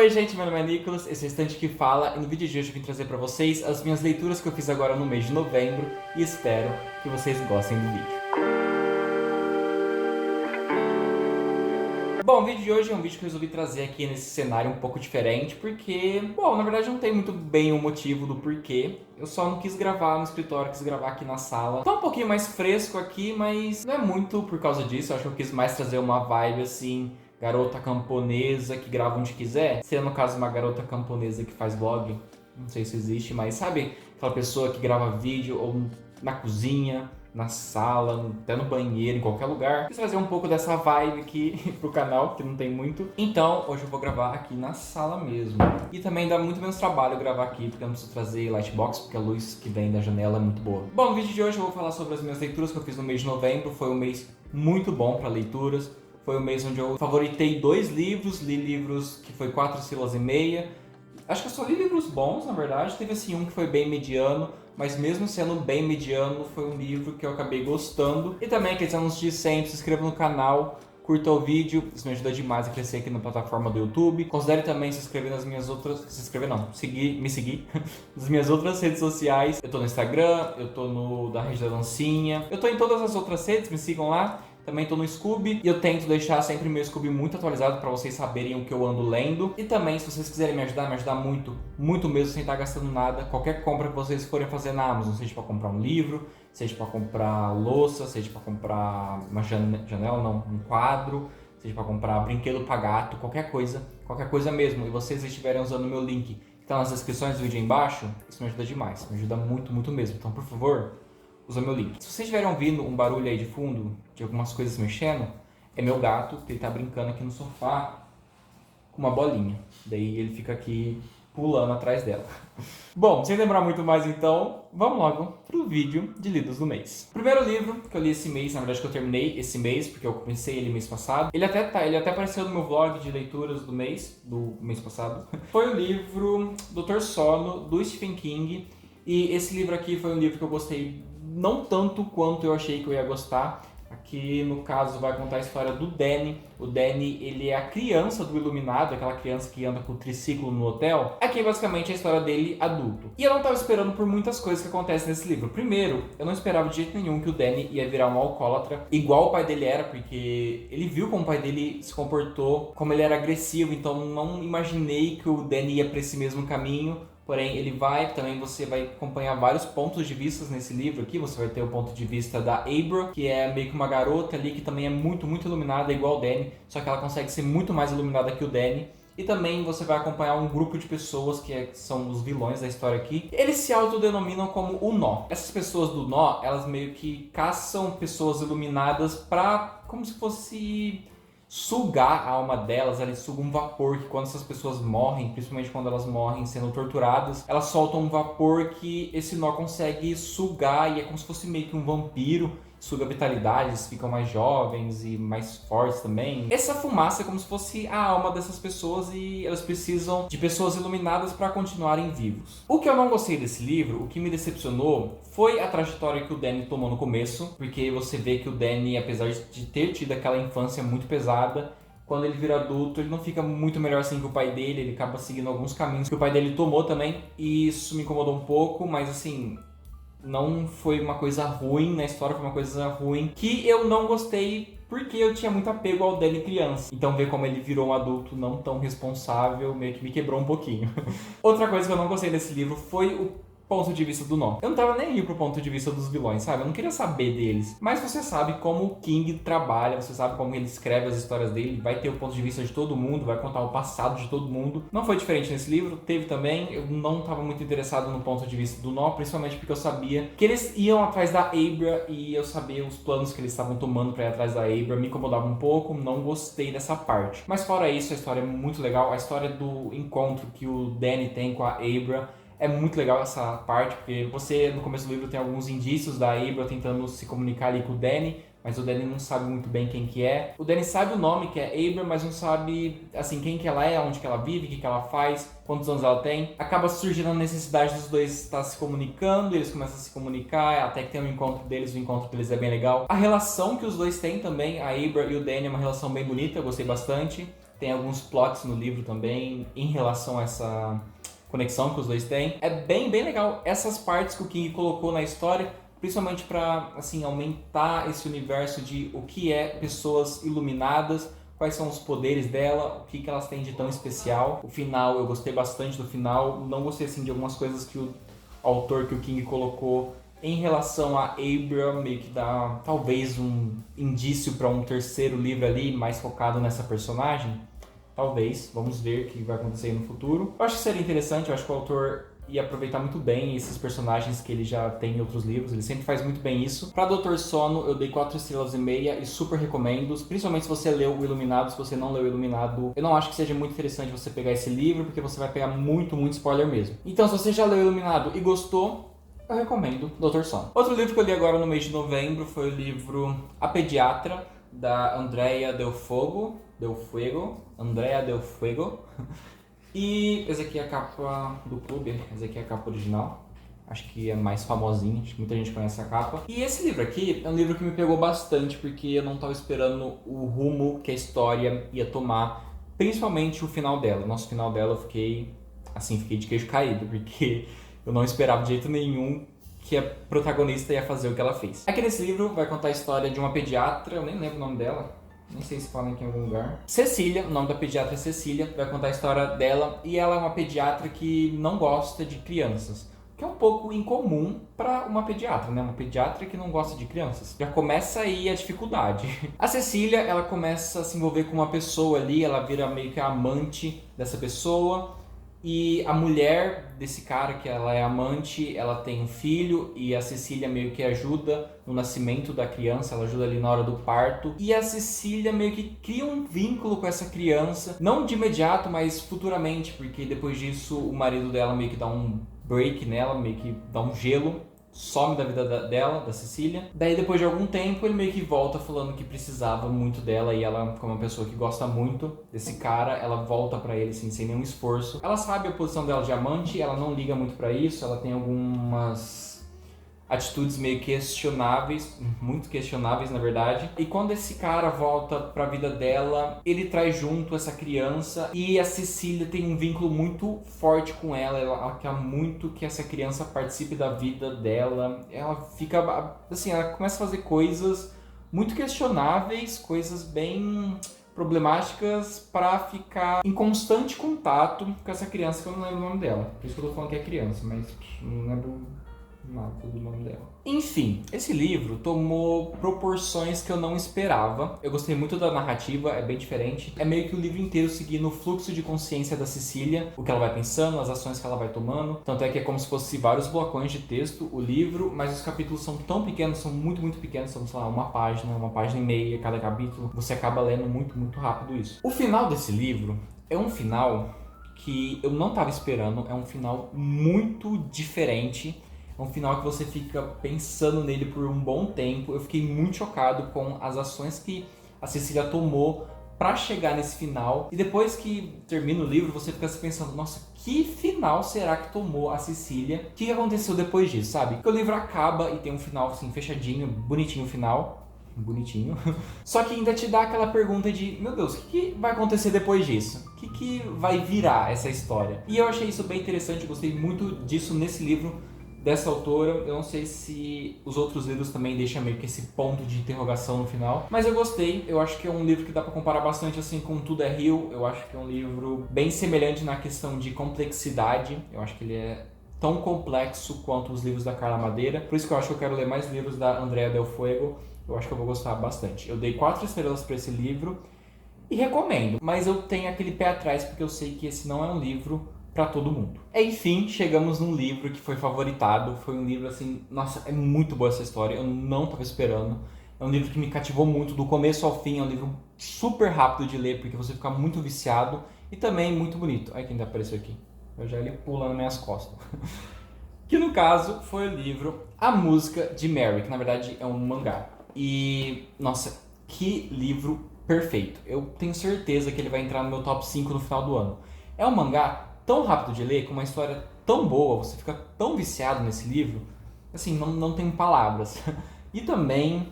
Oi gente, meu nome é Nicolas, esse é o Estante que Fala, e no vídeo de hoje eu vim trazer pra vocês as minhas leituras que eu fiz agora no mês de novembro e espero que vocês gostem do vídeo. Bom, o vídeo de hoje é um vídeo que eu resolvi trazer aqui nesse cenário um pouco diferente porque, bom, na verdade não tem muito bem o motivo do porquê. Eu só não quis gravar no escritório, quis gravar aqui na sala. Tá um pouquinho mais fresco aqui, mas não é muito por causa disso. Eu acho que eu quis mais trazer uma vibe assim, garota camponesa que grava onde quiser. Seria no caso uma garota camponesa que faz vlog, não sei se existe, mas sabe aquela pessoa que grava vídeo ou na cozinha, na sala, até no banheiro, em qualquer lugar. Quis trazer um pouco dessa vibe aqui pro canal, que não tem muito. Então, hoje eu vou gravar aqui na sala mesmo. E também dá muito menos trabalho gravar aqui, porque eu não preciso trazer lightbox, porque a luz que vem da janela é muito boa. Bom, no vídeo de hoje eu vou falar sobre as minhas leituras que eu fiz no mês de novembro. Foi um mês muito bom para leituras. Foi um mês onde eu favoritei 2 livros, li livros que foi 4 sílabas e meia. Acho que eu só li livros bons, na verdade. Teve assim um que foi bem mediano, mas mesmo sendo bem mediano, foi um livro que eu acabei gostando. E também, aqueles anúncios de sempre, se inscreva no canal, curta o vídeo, isso me ajuda demais a crescer aqui na plataforma do YouTube. Considere também se inscrever nas minhas outras... Se inscrever não, me seguir nas minhas outras redes sociais. Eu tô no Instagram, eu tô no da Rede da Lancinha, eu tô em todas as outras redes, me sigam lá. Também tô no Scooby e eu tento deixar sempre meu Scooby muito atualizado para vocês saberem o que eu ando lendo. E também, se vocês quiserem me ajudar muito, muito mesmo, sem estar gastando nada, qualquer compra que vocês forem fazer na Amazon, seja para comprar um livro, seja para comprar louça, seja para comprar uma janela, não, um quadro, seja para comprar brinquedo para gato, qualquer coisa mesmo, e vocês estiverem usando o meu link que tá nas descrições do vídeo aí embaixo, isso me ajuda demais, me ajuda muito, muito mesmo. Então, por favor, usa meu link. Se vocês estiverem ouvindo um barulho aí de fundo, de algumas coisas mexendo, é meu gato, que ele tá brincando aqui no sofá com uma bolinha. Daí ele fica aqui pulando atrás dela. Bom, sem demorar muito mais então, vamos logo pro vídeo de lidos do mês. O primeiro livro que eu li esse mês, na verdade que eu terminei esse mês, porque eu comecei ele mês passado. Ele até apareceu no meu vlog de leituras do mês passado. Foi o livro Dr. Sono, do Stephen King. E esse livro aqui foi um livro que eu gostei não tanto quanto eu achei que eu ia gostar. Aqui, no caso, vai contar a história do Danny. O Danny, ele é a criança do Iluminado, aquela criança que anda com o triciclo no hotel. Aqui, basicamente, é a história dele adulto. E eu não estava esperando por muitas coisas que acontecem nesse livro. Primeiro, eu não esperava de jeito nenhum que o Danny ia virar um alcoólatra, igual o pai dele era, porque ele viu como o pai dele se comportou, como ele era agressivo, então não imaginei que o Danny ia para esse mesmo caminho. Porém, ele também você vai acompanhar vários pontos de vista nesse livro aqui. Você vai ter o ponto de vista da Abra, que é meio que uma garota ali que também é muito, muito iluminada, igual o Danny, só que ela consegue ser muito mais iluminada que o Danny. E também você vai acompanhar um grupo de pessoas que são os vilões da história aqui. Eles se autodenominam como o Nó. Essas pessoas do Nó, elas meio que caçam pessoas iluminadas como se fosse sugar a alma delas. Eles sugam um vapor que, quando essas pessoas morrem, principalmente quando elas morrem sendo torturadas, elas soltam um vapor que esse Nó consegue sugar, e é como se fosse meio que um vampiro. Suga vitalidades, ficam mais jovens e mais fortes também. Essa fumaça é como se fosse a alma dessas pessoas e elas precisam de pessoas iluminadas para continuarem vivos. O que eu não gostei desse livro, o que me decepcionou, foi a trajetória que o Danny tomou no começo, porque você vê que o Danny, apesar de ter tido aquela infância muito pesada, quando ele vira adulto, ele não fica muito melhor assim que o pai dele, ele acaba seguindo alguns caminhos que o pai dele tomou também, e isso me incomodou um pouco, mas assim, não foi uma coisa ruim na história, foi uma coisa ruim que eu não gostei porque eu tinha muito apego ao Danny criança. Então ver como ele virou um adulto não tão responsável meio que me quebrou um pouquinho. Outra coisa que eu não gostei desse livro foi o ponto de vista do Nó. Eu não tava nem aí pro ponto de vista dos vilões, sabe? Eu não queria saber deles. Mas você sabe como o King trabalha, você sabe como ele escreve as histórias dele, vai ter o ponto de vista de todo mundo, vai contar o passado de todo mundo. Não foi diferente nesse livro, teve também. Eu não tava muito interessado no ponto de vista do Nó, principalmente porque eu sabia que eles iam atrás da Abra e eu sabia os planos que eles estavam tomando pra ir atrás da Abra. Me incomodava um pouco, não gostei dessa parte. Mas fora isso, a história é muito legal. A história do encontro que o Danny tem com a Abra é muito legal, essa parte, porque você, no começo do livro, tem alguns indícios da Abra tentando se comunicar ali com o Danny, mas o Danny não sabe muito bem quem que é. O Danny sabe o nome, que é Abra, mas não sabe, assim, quem que ela é, onde que ela vive, o que que ela faz, quantos anos ela tem. Acaba surgindo a necessidade dos dois estar se comunicando, eles começam a se comunicar, até que tem um encontro deles, o encontro deles é bem legal. A relação que os dois têm também, a Abra e o Danny, é uma relação bem bonita, eu gostei bastante. Tem alguns plots no livro também em relação a essa conexão que os dois têm. É bem legal essas partes que o King colocou na história, principalmente para assim aumentar esse universo de o que é pessoas iluminadas, quais são os poderes dela, o que elas têm de tão especial. O final, eu gostei bastante do final, não gostei assim de algumas coisas que o autor, que o King colocou em relação a Abraham, meio que dá talvez um indício para um terceiro livro ali, mais focado nessa personagem. Talvez, vamos ver o que vai acontecer no futuro. Eu acho que seria interessante, eu acho que o autor ia aproveitar muito bem esses personagens que ele já tem em outros livros, ele sempre faz muito bem isso. Pra Doutor Sono, eu dei 4 estrelas e meia e super recomendo, principalmente se você leu o Iluminado. Se você não leu o Iluminado, eu não acho que seja muito interessante você pegar esse livro, porque você vai pegar muito spoiler mesmo. Então, se você já leu o Iluminado e gostou, eu recomendo Doutor Sono. Outro livro que eu li agora no mês de novembro foi o livro A Pediatra, da Andrea Del Fuego. Andrea Del Fuego. E esse aqui é a capa do clube, esse aqui é a capa original. Acho que é mais famosinha, acho que muita gente conhece a capa. E esse livro aqui é um livro que me pegou bastante, porque eu não estava esperando o rumo que a história ia tomar, principalmente o final dela. Nosso final dela eu fiquei de queixo caído, porque eu não esperava de jeito nenhum que a protagonista ia fazer o que ela fez. Aqui nesse livro vai contar a história de uma pediatra, eu nem lembro o nome dela, nem sei se fala aqui em algum lugar. Cecília, o nome da pediatra é Cecília, vai contar a história dela, e ela é uma pediatra que não gosta de crianças, que é um pouco incomum para uma pediatra, né? Uma pediatra que não gosta de crianças. Já começa aí a dificuldade. A Cecília, ela começa a se envolver com uma pessoa ali, ela vira meio que a amante dessa pessoa. E a mulher desse cara, que ela é amante, ela tem um filho, e a Cecília meio que ajuda no nascimento da criança, ela ajuda ali na hora do parto. E a Cecília meio que cria um vínculo com essa criança, não de imediato, mas futuramente, porque depois disso o marido dela meio que dá um break nela, meio que dá um gelo, some da vida dela, da Cecília. Daí depois de algum tempo ele meio que volta falando que precisava muito dela, e ela, como uma pessoa que gosta muito desse cara, ela volta pra ele assim, sem nenhum esforço. Ela sabe a posição dela de amante, ela não liga muito pra isso, ela tem algumas atitudes meio questionáveis, muito questionáveis na verdade. E quando esse cara volta pra vida dela, ele traz junto essa criança, e a Cecília tem um vínculo muito forte com ela. Ela quer muito que essa criança participe da vida dela. Ela fica assim, ela começa a fazer coisas muito questionáveis, coisas bem problemáticas, para ficar em constante contato com essa criança, que eu não lembro o nome dela. Por isso que eu tô falando que é criança, mas não lembro nada do nome dela. Enfim, esse livro tomou proporções que eu não esperava. Eu gostei muito da narrativa, é bem diferente. É meio que o livro inteiro seguindo o fluxo de consciência da Cecília, o que ela vai pensando, as ações que ela vai tomando. Tanto é que é como se fosse vários blocões de texto, o livro, mas os capítulos são tão pequenos, são muito pequenos, são, sei lá, uma página e meia cada capítulo. Você acaba lendo muito rápido isso. O final desse livro é um final que eu não estava esperando, é um final muito diferente. É um final que você fica pensando nele por um bom tempo. Eu fiquei muito chocado com as ações que a Cecília tomou pra chegar nesse final. E depois que termina o livro, você fica se pensando, nossa, que final será que tomou a Cecília? O que aconteceu depois disso, sabe? Porque o livro acaba e tem um final assim, fechadinho, bonitinho o final. Bonitinho. Só que ainda te dá aquela pergunta de, meu Deus, o que vai acontecer depois disso? O que vai virar essa história? E eu achei isso bem interessante, eu gostei muito disso nesse livro, dessa autora. Eu não sei se os outros livros também deixam meio que esse ponto de interrogação no final, mas eu gostei. Eu acho que é um livro que dá pra comparar bastante assim com Tudo é Rio. Eu acho que é um livro bem semelhante na questão de complexidade. Eu acho que ele é tão complexo quanto os livros da Carla Madeira. Por isso que eu acho que eu quero ler mais livros da Andrea Del Fuego. Eu acho que eu vou gostar bastante. Eu dei 4 estrelas pra esse livro e recomendo, mas eu tenho aquele pé atrás porque eu sei que esse não é um livro pra todo mundo. Enfim, chegamos num livro que foi favoritado. Foi um livro assim, nossa, é muito boa essa história, eu não tava esperando. É um livro que me cativou muito do começo ao fim. É um livro super rápido de ler, porque você fica muito viciado, e também muito bonito. Olha quem apareceu aqui, eu já ele pula nas minhas costas. Que no caso foi o livro A Música de Mary, que na verdade é um mangá. E nossa, que livro perfeito. Eu tenho certeza que ele vai entrar no meu top 5 no final do ano. É um mangá tão rápido de ler, com uma história tão boa, você fica tão viciado nesse livro, assim, não tem palavras. E também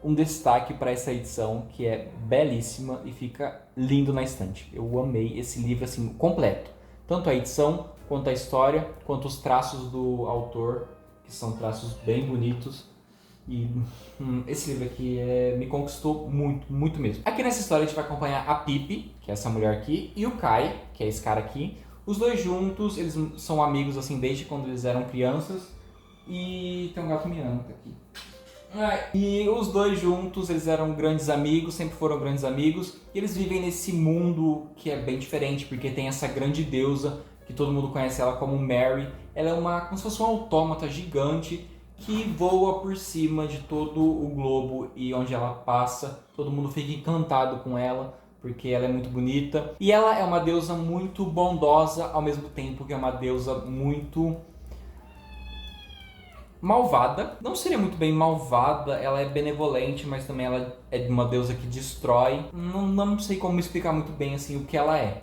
um destaque para essa edição, que é belíssima e fica lindo na estante. Eu amei esse livro assim completo, tanto a edição, quanto a história, quanto os traços do autor, que são traços bem bonitos. E esse livro aqui me conquistou muito, muito mesmo. Aqui nessa história a gente vai acompanhar a Pippi, que é essa mulher aqui, e o Kai, que é esse cara aqui. Os dois juntos, eles são amigos assim desde quando eles eram crianças. E tem um gato miando aqui. E os dois juntos, eles eram grandes amigos, sempre foram grandes amigos. E eles vivem nesse mundo que é bem diferente, porque tem essa grande deusa, que todo mundo conhece ela como Mary. Ela é como se fosse um autômata gigante que voa por cima de todo o globo, e onde ela passa, todo mundo fica encantado com ela, porque ela é muito bonita. E ela é uma deusa muito bondosa, ao mesmo tempo que é uma deusa muito malvada. Não seria muito bem malvada, ela é benevolente, mas também ela é uma deusa que destrói. Não sei como explicar muito bem assim o que ela é.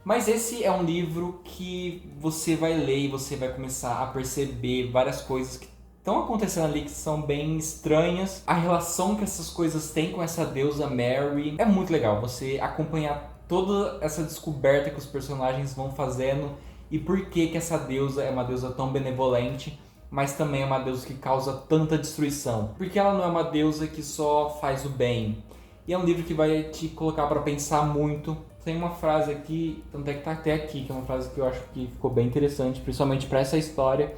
Mas esse é um livro que você vai ler e você vai começar a perceber várias coisas que estão acontecendo ali que são bem estranhas. A relação que essas coisas têm com essa deusa Mary é muito legal. Você acompanhar toda essa descoberta que os personagens vão fazendo e por que essa deusa é uma deusa tão benevolente, mas também é uma deusa que causa tanta destruição. Porque ela não é uma deusa que só faz o bem. E é um livro que vai te colocar para pensar muito. Tem uma frase aqui, tanto é que tá até aqui, que é uma frase que eu acho que ficou bem interessante, principalmente para essa história,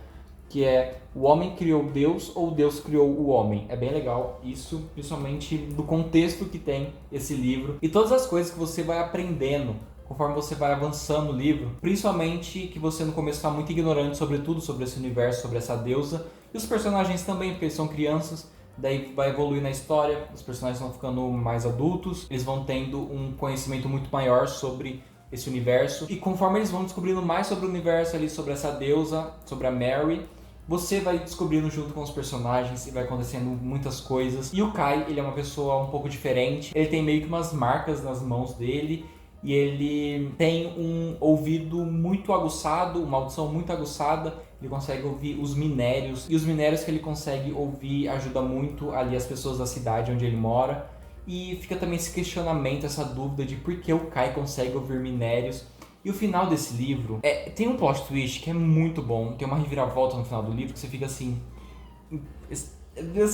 que é: o homem criou Deus ou Deus criou o homem? É bem legal isso, principalmente do contexto que tem esse livro e todas as coisas que você vai aprendendo conforme você vai avançando no livro, principalmente que você no começo está muito ignorante sobre tudo, sobre esse universo, sobre essa deusa, e os personagens também, porque eles são crianças. Daí vai evoluir na história, os personagens vão ficando mais adultos, eles vão tendo um conhecimento muito maior sobre esse universo, e conforme eles vão descobrindo mais sobre o universo ali, sobre essa deusa, sobre a Mary, você vai descobrindo junto com os personagens e vai acontecendo muitas coisas. E o Kai, ele é uma pessoa um pouco diferente, ele tem meio que umas marcas nas mãos dele, e ele tem um ouvido muito aguçado, uma audição muito aguçada. Ele consegue ouvir os minérios, e os minérios que ele consegue ouvir ajuda muito ali as pessoas da cidade onde ele mora. E fica também esse questionamento, essa dúvida de por que o Kai consegue ouvir minérios. E o final desse livro tem um plot twist que é muito bom, tem uma reviravolta no final do livro que você fica assim,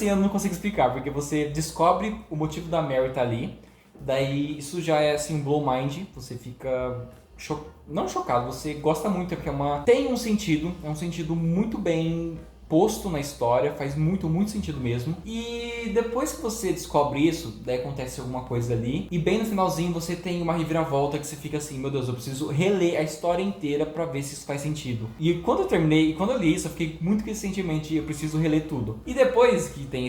eu não consigo explicar, porque você descobre o motivo da Mary estar ali. Daí isso já é assim um blow mind, você fica não chocado, você gosta muito, porque tem um sentido, é um sentido muito bem posto na história, faz muito, muito sentido mesmo. E depois que você descobre isso, daí acontece alguma coisa ali, e bem no finalzinho você tem uma reviravolta que você fica assim: meu Deus, eu preciso reler a história inteira pra ver se isso faz sentido. E quando eu terminei, e quando eu li isso, eu fiquei muito com esse sentimento de eu preciso reler tudo. E depois que tem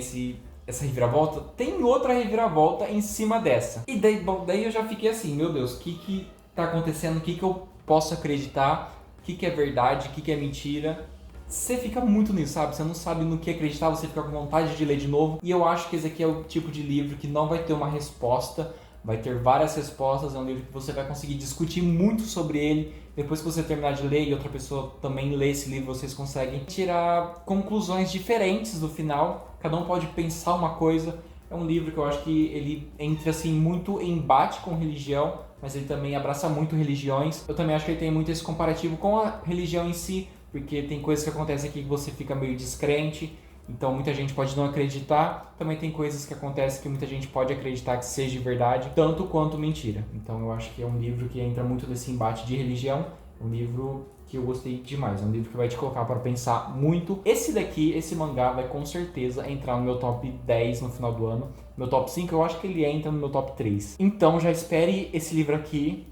essa reviravolta, tem outra reviravolta em cima dessa. E daí eu já fiquei assim: meu Deus, o que tá acontecendo? O que eu posso acreditar? O que é verdade? O que é mentira? Você fica muito nisso, sabe? Você não sabe no que acreditar, você fica com vontade de ler de novo. E eu acho que esse aqui é o tipo de livro que não vai ter uma resposta, vai ter várias respostas. É um livro que você vai conseguir discutir muito sobre ele. Depois que você terminar de ler e outra pessoa também lê esse livro, vocês conseguem tirar conclusões diferentes do final. Cada um pode pensar uma coisa. É um livro que eu acho que ele entra assim muito em embate com religião, mas ele também abraça muito religiões. Eu também acho que ele tem muito esse comparativo com a religião em si, porque tem coisas que acontecem aqui que você fica meio descrente, então muita gente pode não acreditar. Também tem coisas que acontecem que muita gente pode acreditar que seja verdade, tanto quanto mentira. Então eu acho que é um livro que entra muito nesse embate de religião. É um livro que eu gostei demais, é um livro que vai te colocar para pensar muito. Esse mangá vai com certeza entrar no meu top 10 no final do ano. Meu top 5 eu acho que ele entra no meu top 3. Então já espere esse livro aqui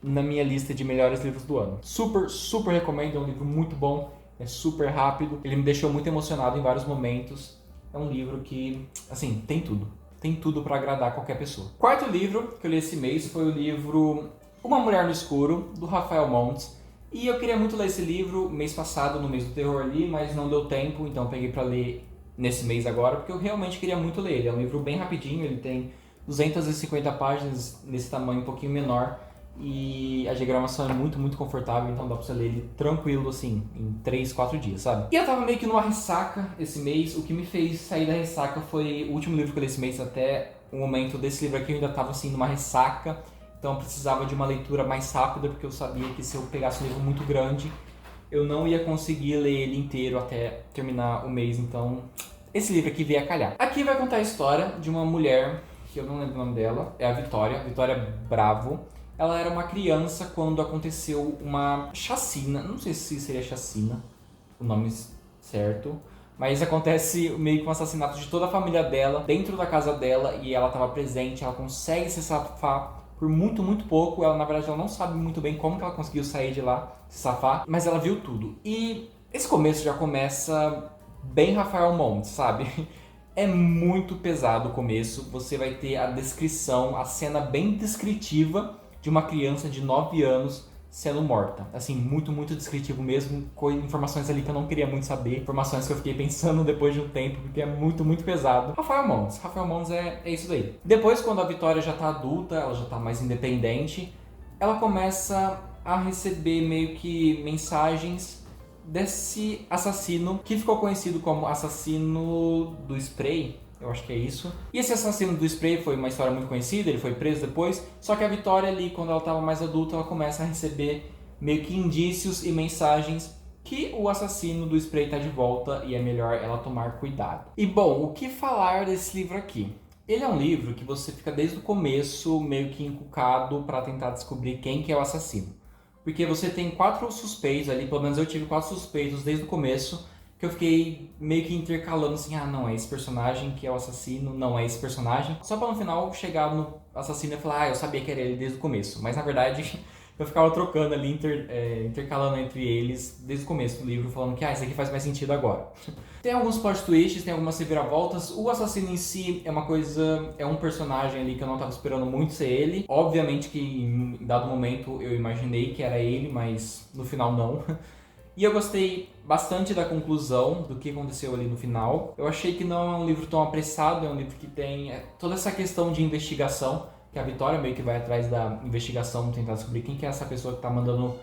na minha lista de melhores livros do ano. Super, super recomendo, é um livro muito bom, é super rápido, ele me deixou muito emocionado em vários momentos. É um livro que, assim, tem tudo para agradar qualquer pessoa. Quarto livro que eu li esse mês foi o livro Uma Mulher no Escuro, do Rafael Montes. E eu queria muito ler esse livro mês passado, no mês do terror ali, mas não deu tempo, então eu peguei para ler nesse mês agora, porque eu realmente queria muito ler ele. É um livro bem rapidinho, ele tem 250 páginas nesse tamanho um pouquinho menor. E a diagramação é muito confortável, então dá pra você ler ele tranquilo, assim, em 3, 4 dias, sabe? E eu tava meio que numa ressaca esse mês. O que me fez sair da ressaca foi o último livro que eu li esse mês. Até o momento desse livro aqui eu ainda tava, assim, numa ressaca. Então eu precisava de uma leitura mais rápida, porque eu sabia que se eu pegasse um livro muito grande, eu não ia conseguir ler ele inteiro até terminar o mês. Então esse livro aqui veio a calhar. Aqui vai contar a história de uma mulher, que eu não lembro o nome dela, é a Vitória Bravo. Ela era uma criança quando aconteceu uma chacina, não sei se seria chacina, o nome certo, mas acontece meio que um assassinato de toda a família dela, dentro da casa dela, e ela estava presente. Ela consegue se safar por muito pouco. Ela, na verdade, ela não sabe muito bem como que ela conseguiu sair de lá, se safar, mas ela viu tudo. E esse começo já começa bem Rafael Montes, sabe? É muito pesado o começo. Você vai ter a descrição, a cena bem descritiva de uma criança de 9 anos sendo morta. Assim, muito descritivo mesmo, com informações ali que eu não queria muito saber, informações que eu fiquei pensando depois de um tempo, porque é muito pesado. Rafael Montes é isso daí. Depois, quando a Vitória já tá adulta, ela já tá mais independente, ela começa a receber meio que mensagens desse assassino, que ficou conhecido como assassino do spray. Eu acho que é isso. E esse assassino do spray foi uma história muito conhecida, ele foi preso depois. Só que a Vitória ali, quando ela estava mais adulta, ela começa a receber meio que indícios e mensagens que o assassino do spray está de volta e é melhor ela tomar cuidado. E bom, o que falar desse livro aqui? Ele é um livro que você fica desde o começo meio que encucado para tentar descobrir quem que é o assassino. Porque você tem 4 suspeitos ali, pelo menos eu tive 4 suspeitos desde o começo, que eu fiquei meio que intercalando assim, não é esse personagem que é o assassino, não é esse personagem. Só pra no final chegar no assassino e falar, eu sabia que era ele desde o começo. Mas na verdade eu ficava trocando ali, intercalando entre eles desde o começo do livro, falando que esse aqui faz mais sentido agora. Tem alguns plot twists, tem algumas reviravoltas. O assassino em si é uma coisa, é um personagem ali que eu não tava esperando muito ser ele. Obviamente que em dado momento eu imaginei que era ele, mas no final não. E eu gostei bastante da conclusão, do que aconteceu ali no final. Eu achei que não é um livro tão apressado, é um livro que tem toda essa questão de investigação, que a Vitória meio que vai atrás da investigação, tentar descobrir quem que é essa pessoa que tá mandando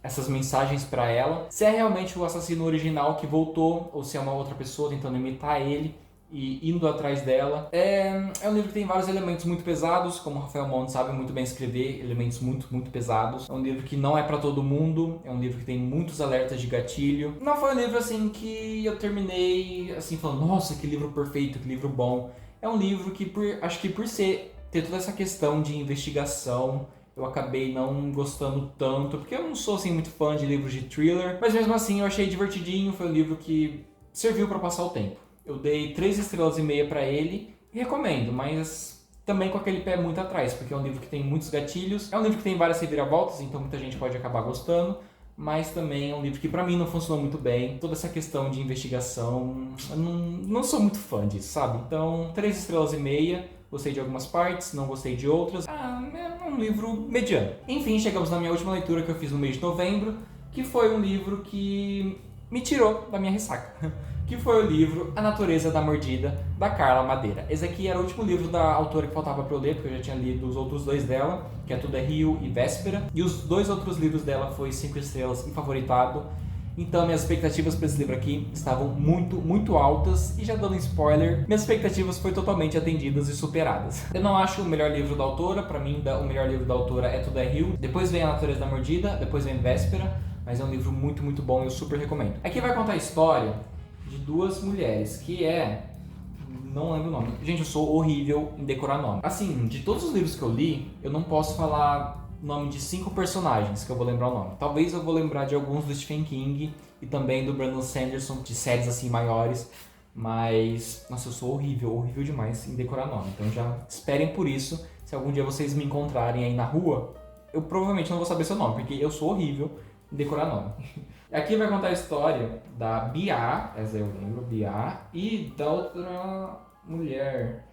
essas mensagens pra ela. Se é realmente o assassino original que voltou, ou se é uma outra pessoa tentando imitar ele e indo atrás dela. É um livro que tem vários elementos muito pesados, como o Rafael Montes sabe muito bem escrever, elementos muito pesados. É um livro que não é pra todo mundo, é um livro que tem muitos alertas de gatilho. Não foi um livro assim que eu terminei assim falando, nossa, que livro perfeito, que livro bom. É um livro que acho que por ter toda essa questão de investigação, eu acabei não gostando tanto, porque eu não sou assim muito fã de livros de thriller, mas mesmo assim eu achei divertidinho, foi um livro que serviu pra passar o tempo. Eu dei 3,5 estrelas pra ele e recomendo, mas também com aquele pé muito atrás, porque é um livro que tem muitos gatilhos, é um livro que tem várias reviravoltas, então muita gente pode acabar gostando, mas também é um livro que pra mim não funcionou muito bem. Toda essa questão de investigação, eu não sou muito fã disso, sabe? Então, 3,5 estrelas, gostei de algumas partes, não gostei de outras. É um livro mediano. Enfim, chegamos na minha última leitura que eu fiz no mês de novembro, que foi um livro que me tirou da minha ressaca. Que foi o livro A Natureza da Mordida, da Carla Madeira. Esse aqui era o último livro da autora que faltava pra eu ler, porque eu já tinha lido os outros 2 dela, que é Tudo é Rio e Véspera. E os 2 outros livros dela foi 5 estrelas e Favoritado. Então minhas expectativas para esse livro aqui estavam muito altas, e já dando spoiler, minhas expectativas foram totalmente atendidas e superadas. Eu não acho o melhor livro da autora, pra mim o melhor livro da autora é Tudo é Rio, depois vem A Natureza da Mordida, depois vem Véspera, mas é um livro muito bom e eu super recomendo. Aqui vai contar a história de 2 mulheres, que não lembro o nome. Gente, eu sou horrível em decorar nome. Assim, de todos os livros que eu li, eu não posso falar o nome de 5 personagens que eu vou lembrar o nome. Talvez eu vou lembrar de alguns do Stephen King e também do Brandon Sanderson, de séries assim maiores, mas nossa, eu sou horrível demais em decorar nome. Então já esperem por isso. Se algum dia vocês me encontrarem aí na rua, eu provavelmente não vou saber seu nome, porque eu sou horrível em decorar nome. Aqui vai contar a história da Bia, essa eu lembro, Bia, e da outra mulher,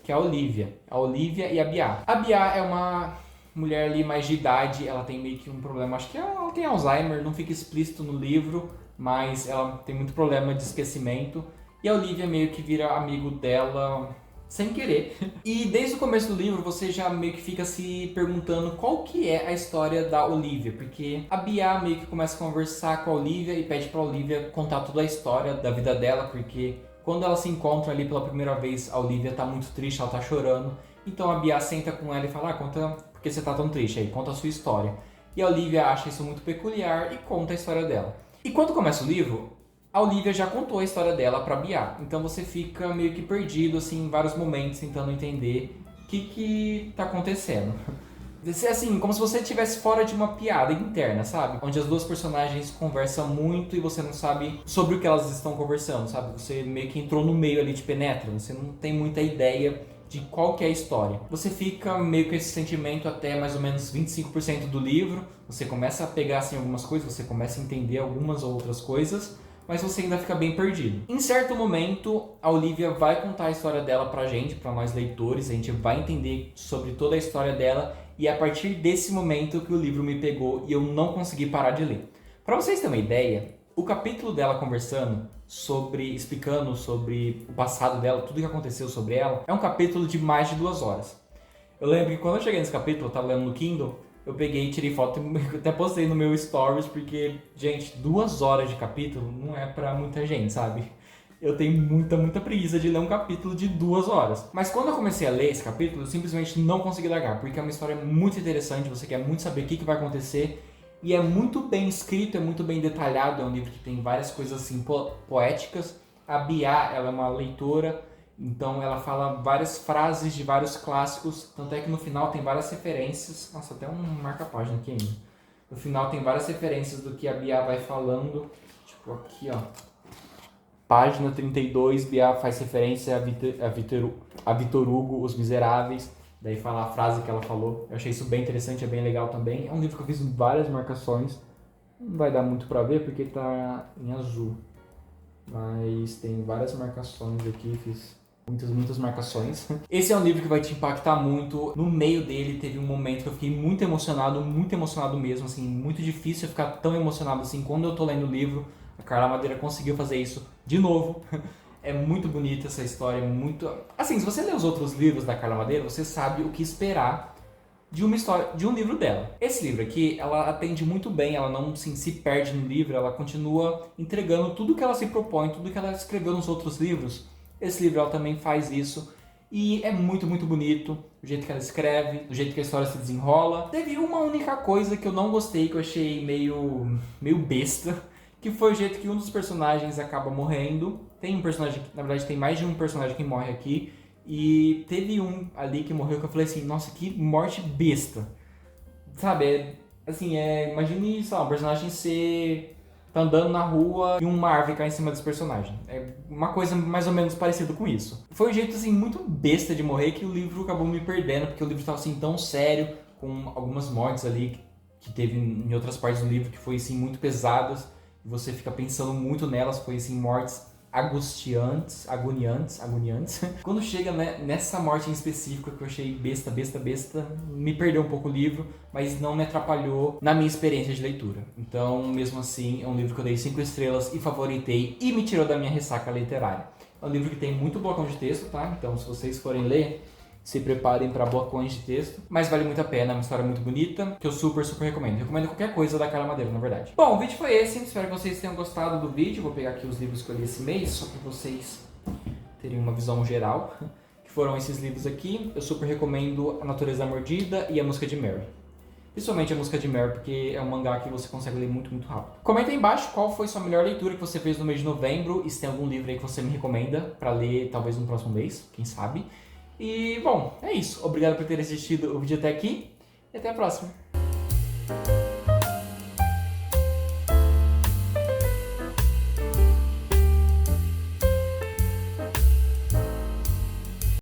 que é a Olivia. A Olivia e a Bia. A Bia é uma mulher ali mais de idade, ela tem meio que um problema, acho que ela tem Alzheimer, não fica explícito no livro, mas ela tem muito problema de esquecimento. E a Olivia meio que vira amigo dela sem querer. E desde o começo do livro você já meio que fica se perguntando qual que é a história da Olivia, porque a Bia meio que começa a conversar com a Olivia e pede pra Olivia contar toda a história da vida dela, porque quando ela se encontra ali pela primeira vez, a Olivia tá muito triste, ela tá chorando. Então a Bia senta com ela e fala, conta por que você tá tão triste aí, conta a sua história. E a Olivia acha isso muito peculiar e conta a história dela. E quando começa o livro, a Olivia já contou a história dela pra Bia. Então você fica meio que perdido assim, em vários momentos, tentando entender o que tá acontecendo. Assim, como se você estivesse fora de uma piada interna, sabe? Onde as duas personagens conversam muito e você não sabe sobre o que elas estão conversando, sabe? Você meio que entrou no meio ali, te penetra. Você não tem muita ideia de qual que é a história. Você fica meio com esse sentimento até mais ou menos 25% do livro. Você começa a pegar assim algumas coisas, você começa a entender algumas outras coisas, mas você ainda fica bem perdido. Em certo momento, a Olivia vai contar a história dela pra gente, pra nós leitores, a gente vai entender sobre toda a história dela, e é a partir desse momento que o livro me pegou e eu não consegui parar de ler. Pra vocês terem uma ideia, o capítulo dela conversando explicando sobre o passado dela, tudo que aconteceu sobre ela, é um capítulo de mais de 2 horas. Eu lembro que quando eu cheguei nesse capítulo, eu tava lendo no Kindle, eu peguei e tirei foto e até postei no meu stories, porque, gente, 2 horas de capítulo não é pra muita gente, sabe? Eu tenho muita preguiça de ler um capítulo de 2 horas. Mas quando eu comecei a ler esse capítulo, eu simplesmente não consegui largar, porque é uma história muito interessante, você quer muito saber o que vai acontecer, e é muito bem escrito, é muito bem detalhado, é um livro que tem várias coisas assim poéticas. A Bia, ela é uma leitora, então ela fala várias frases de vários clássicos, tanto é que no final tem várias referências, nossa, até um marca-página aqui ainda. No final tem várias referências do que a Bia vai falando, tipo aqui ó, página 32, Bia faz referência a Victor Hugo, Os Miseráveis, daí fala a frase que ela falou. Eu achei isso bem interessante, é bem legal também. É um livro que eu fiz várias marcações, não vai dar muito pra ver porque tá em azul, mas tem várias marcações aqui, fiz muitas marcações. Esse é um livro que vai te impactar muito. No meio dele teve um momento que eu fiquei muito emocionado mesmo, assim, muito difícil eu ficar tão emocionado assim quando eu tô lendo o livro. A Carla Madeira conseguiu fazer isso de novo. É muito bonita essa história, muito... Assim, se você ler os outros livros da Carla Madeira, você sabe o que esperar de uma história, de um livro dela. Esse livro aqui, ela atende muito bem, ela não assim, se perde no livro, ela continua entregando tudo que ela se propõe, tudo que ela escreveu nos outros livros. Esse livro ela também faz isso. E é muito bonito, o jeito que ela escreve, o jeito que a história se desenrola. Teve uma única coisa que eu não gostei, que eu achei meio besta, que foi o jeito que um dos personagens acaba morrendo. Tem um personagem, na verdade tem mais de um personagem que morre aqui, e teve um ali que morreu que eu falei assim, nossa, que morte besta. Sabe, imagine, sei lá, um personagem tá andando na rua e uma árvore cai em cima desse personagem. É uma coisa mais ou menos parecida com isso. Foi um jeito, assim, muito besta de morrer que o livro acabou me perdendo, porque o livro estava, assim, tão sério, com algumas mortes ali que teve em outras partes do livro que foi, assim, muito pesadas. E você fica pensando muito nelas, foi, assim, mortes angustiantes, agoniantes. Quando chega nessa morte em específico que eu achei besta, me perdeu um pouco o livro, mas não me atrapalhou na minha experiência de leitura. Então, mesmo assim, é um livro que eu dei 5 estrelas e favoritei e me tirou da minha ressaca literária. É um livro que tem muito blocão de texto, tá? Então, se vocês forem ler, se preparem para blocões de texto, mas vale muito a pena, é uma história muito bonita, que eu super recomendo. Recomendo qualquer coisa da Carla Madeira, na verdade. Bom, o vídeo foi esse, espero que vocês tenham gostado do vídeo. Vou pegar aqui os livros que eu li esse mês, só para vocês terem uma visão geral, que foram esses livros aqui. Eu super recomendo A Natureza Mordida e A Música de Mary. Principalmente A Música de Mary, porque é um mangá que você consegue ler muito rápido. Comenta aí embaixo qual foi sua melhor leitura que você fez no mês de novembro, e se tem algum livro aí que você me recomenda para ler talvez no próximo mês, quem sabe. E, bom, é isso. Obrigado por ter assistido o vídeo até aqui e até a próxima.